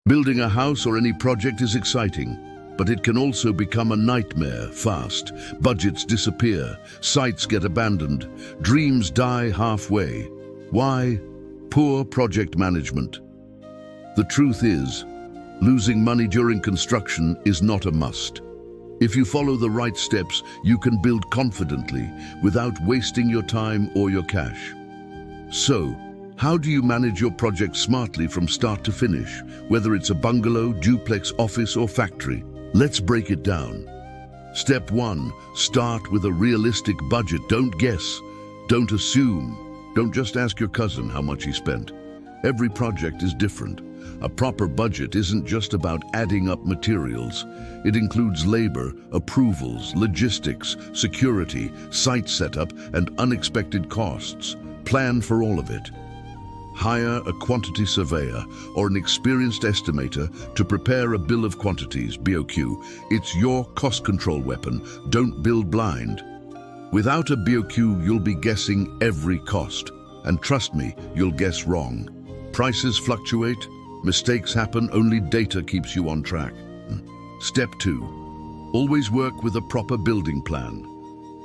Building a house or any project is exciting, but it can also become a nightmare fast. Budgets disappear, sites get abandoned, dreams die halfway. Why? Poor project management. The truth is, losing money during construction is not a must. If you follow the right steps, you can build confidently without wasting your time or your cash. So, how do you manage your project smartly from start to finish, whether it's a bungalow, duplex, office, or factory? Let's break it down. Step 1. Start with a realistic budget. Don't guess. Don't assume. Don't just ask your cousin how much he spent. Every project is different. A proper budget isn't just about adding up materials. It includes labor, approvals, logistics, security, site setup, and unexpected costs. Plan for all of it. Hire a quantity surveyor or an experienced estimator to prepare a bill of quantities, BOQ. It's your cost control weapon. Don't build blind. Without a BOQ, you'll be guessing every cost. And trust me, you'll guess wrong. Prices fluctuate, mistakes happen, only data keeps you on track. Step 2. Always work with a proper building plan.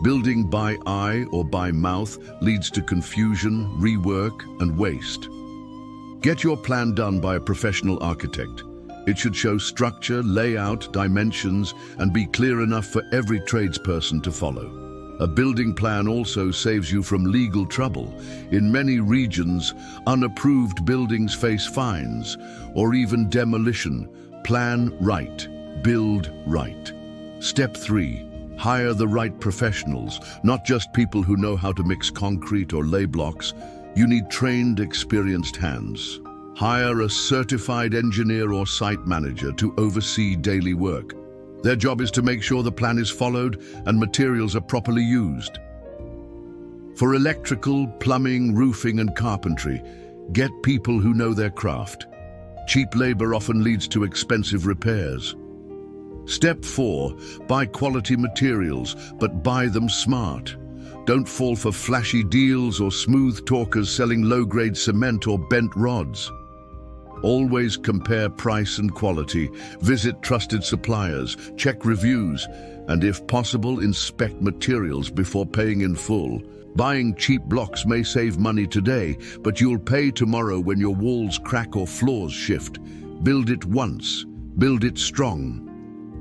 Building by eye or by mouth leads to confusion, rework, and waste. Get your plan done by a professional architect. It should show structure, layout, dimensions, and be clear enough for every tradesperson to follow. A building plan also saves you from legal trouble. In many regions, unapproved buildings face fines or even demolition. Plan right, build right. Step 3. Hire the right professionals, not just people who know how to mix concrete or lay blocks. You need trained, experienced hands. Hire a certified engineer or site manager to oversee daily work. Their job is to make sure the plan is followed and materials are properly used. For electrical, plumbing, roofing, and carpentry, get people who know their craft. Cheap labor often leads to expensive repairs. Step 4. Buy quality materials, but buy them smart. Don't fall for flashy deals or smooth talkers selling low-grade cement or bent rods. Always compare price and quality. Visit trusted suppliers, check reviews, and if possible, inspect materials before paying in full. Buying cheap blocks may save money today, but you'll pay tomorrow when your walls crack or floors shift. Build it once. Build it strong.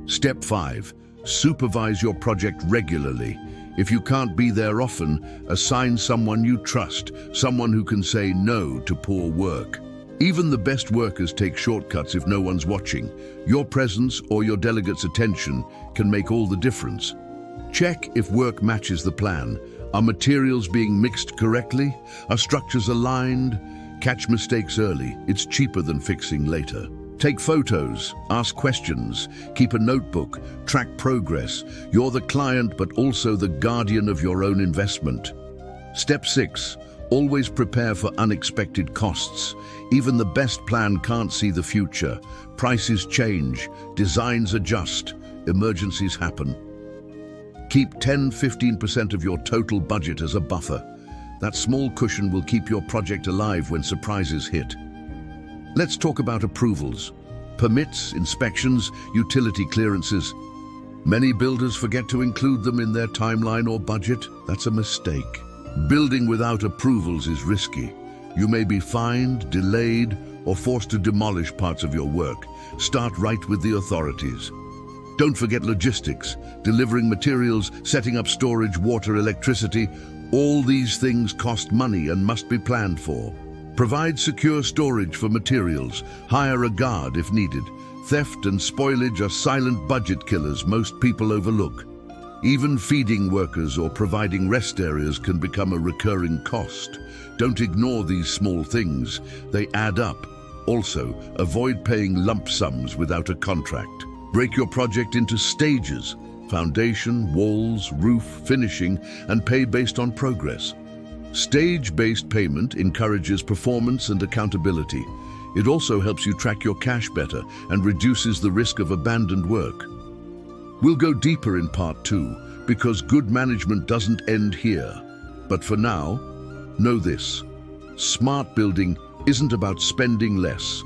Step 5. Supervise your project regularly. If you can't be there often, assign someone you trust, someone who can say no to poor work. Even the best workers take shortcuts if no one's watching. Your presence or your delegate's attention can make all the difference. Check if work matches the plan. Are materials being mixed correctly? Are structures aligned? Catch mistakes early. It's cheaper than fixing later. Take photos, ask questions, keep a notebook, track progress. You're the client, but also the guardian of your own investment. Step 6. Always prepare for unexpected costs. Even the best plan can't see the future. Prices change, designs adjust, emergencies happen. Keep 10–15% of your total budget as a buffer. That small cushion will keep your project alive when surprises hit. Let's talk about approvals. Permits, inspections, utility clearances. Many builders forget to include them in their timeline or budget. That's a mistake. Building without approvals is risky. You may be fined, delayed, or forced to demolish parts of your work. Start right with the authorities. Don't forget logistics, delivering materials, setting up storage, water, electricity. All these things cost money and must be planned for. Provide secure storage for materials. Hire a guard if needed. Theft and spoilage are silent budget killers most people overlook. Even feeding workers or providing rest areas can become a recurring cost. Don't ignore these small things. They add up. Also, avoid paying lump sums without a contract. Break your project into stages: foundation, walls, roof, finishing, and pay based on progress. Stage-based payment encourages performance and accountability. It also helps you track your cash better and reduces the risk of abandoned work. We'll go deeper in part 2 because good management doesn't end here. But for now, know this: smart building isn't about spending less.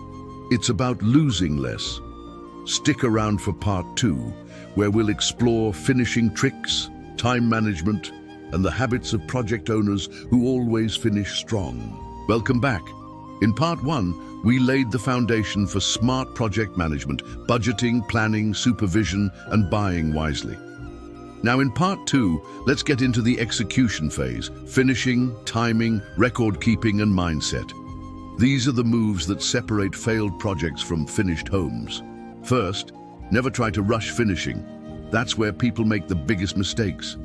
It's about losing less. Stick around for part 2, where we'll explore finishing tricks, time management, and the habits of project owners who always finish strong. Welcome back. In part 1, we laid the foundation for smart project management, budgeting, planning, supervision, and buying wisely. Now in part 2, let's get into the execution phase: finishing, timing, record keeping, and mindset. These are the moves that separate failed projects from finished homes. First, never try to rush finishing. That's where people make the biggest mistakes.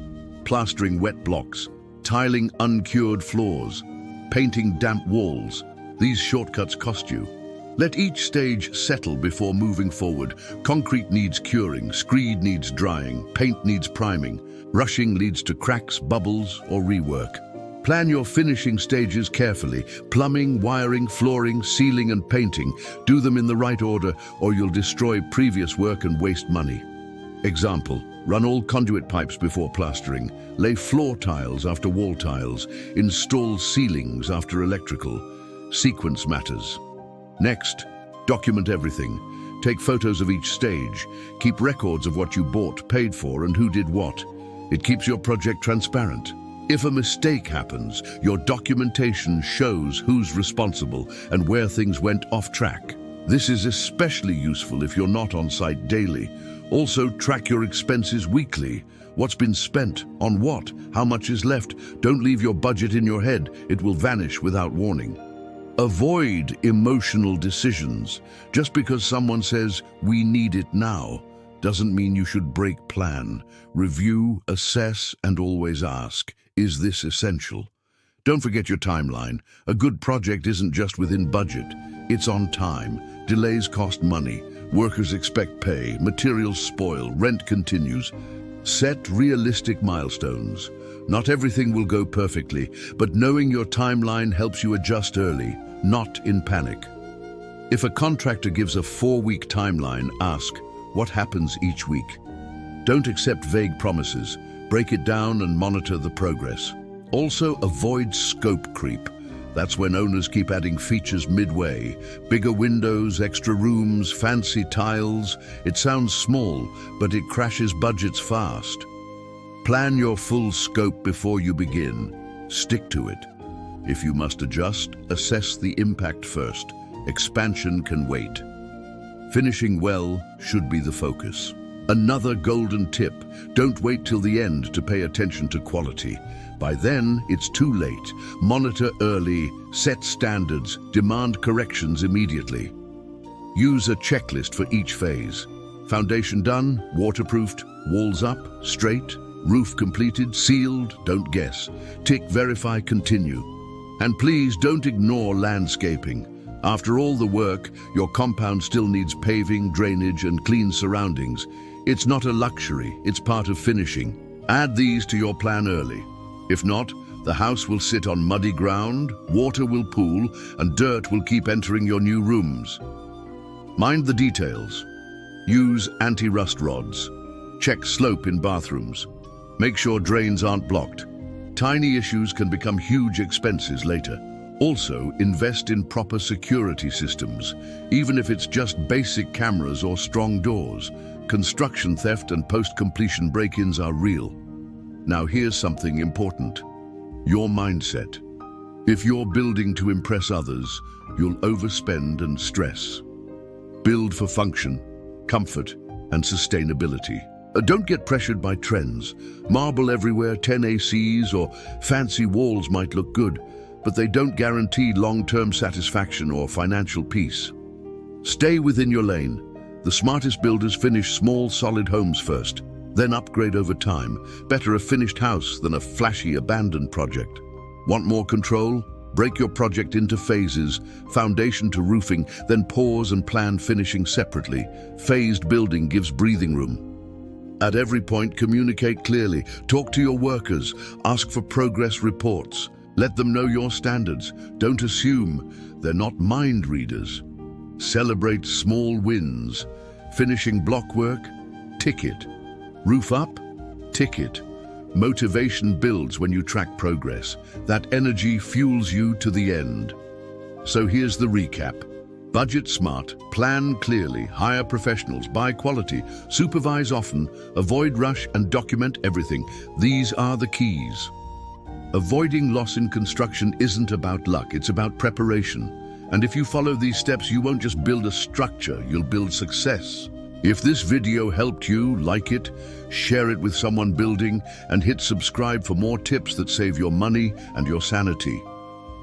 Plastering wet blocks, tiling uncured floors, painting damp walls. These shortcuts cost you. Let each stage settle before moving forward. Concrete needs curing, screed needs drying, paint needs priming. Rushing leads to cracks, bubbles, or rework. Plan your finishing stages carefully. Plumbing, wiring, flooring, sealing, and painting. Do them in the right order, or you'll destroy previous work and waste money. Example: run all conduit pipes before plastering. Lay floor tiles after wall tiles. Install ceilings after electrical. Sequence matters. Next, document everything. Take photos of each stage. Keep records of what you bought, paid for, and who did what. It keeps your project transparent. If a mistake happens, your documentation shows who's responsible and where things went off track. This is especially useful if you're not on site daily. Also, track your expenses weekly. What's been spent, on what, how much is left. Don't leave your budget in your head. It will vanish without warning. Avoid emotional decisions. Just because someone says, "we need it now," doesn't mean you should break plan. Review, assess, and always ask, is this essential? Don't forget your timeline. A good project isn't just within budget. It's on time. Delays cost money. Workers expect pay. Materials spoil. Rent continues. Set realistic milestones. Not everything will go perfectly, but knowing your timeline helps you adjust early, not in panic. If a contractor gives a 4-week timeline, ask, what happens each week? Don't accept vague promises. Break it down and monitor the progress. Also, avoid scope creep. That's when owners keep adding features midway. Bigger windows, extra rooms, fancy tiles. It sounds small, but it crashes budgets fast. Plan your full scope before you begin. Stick to it. If you must adjust, assess the impact first. Expansion can wait. Finishing well should be the focus. Another golden tip: don't wait till the end to pay attention to quality. By then, it's too late. Monitor early, set standards, demand corrections immediately. Use a checklist for each phase. Foundation done, waterproofed, walls up, straight, roof completed, sealed, don't guess. Tick, verify, continue. And please don't ignore landscaping. After all the work, your compound still needs paving, drainage, and clean surroundings. It's not a luxury, it's part of finishing. Add these to your plan early. If not, the house will sit on muddy ground, water will pool, and dirt will keep entering your new rooms. Mind the details. Use anti-rust rods. Check slope in bathrooms. Make sure drains aren't blocked. Tiny issues can become huge expenses later. Also, invest in proper security systems, even if it's just basic cameras or strong doors. Construction theft and post-completion break-ins are real. Now here's something important: your mindset. If you're building to impress others, you'll overspend and stress. Build for function, comfort, and sustainability. Don't get pressured by trends. Marble everywhere, 10 ACs, or fancy walls might look good, but they don't guarantee long-term satisfaction or financial peace. Stay within your lane. The smartest builders finish small, solid homes first, then upgrade over time. Better a finished house than a flashy, abandoned project. Want more control? Break your project into phases, foundation to roofing, then pause and plan finishing separately. Phased building gives breathing room. At every point, communicate clearly. Talk to your workers. Ask for progress reports. Let them know your standards. Don't assume. They're not mind readers. Celebrate small wins. Finishing block work? Tick it. Roof up? Tick it. Motivation builds when you track progress. That energy fuels you to the end. So here's the recap. Budget smart, plan clearly, hire professionals, buy quality, supervise often, avoid rush and document everything. These are the keys. Avoiding loss in construction isn't about luck, it's about preparation. And if you follow these steps, you won't just build a structure, you'll build success. If this video helped you, like it, share it with someone building, and hit subscribe for more tips that save your money and your sanity.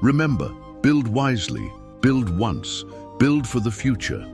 Remember, build wisely, build once, build for the future.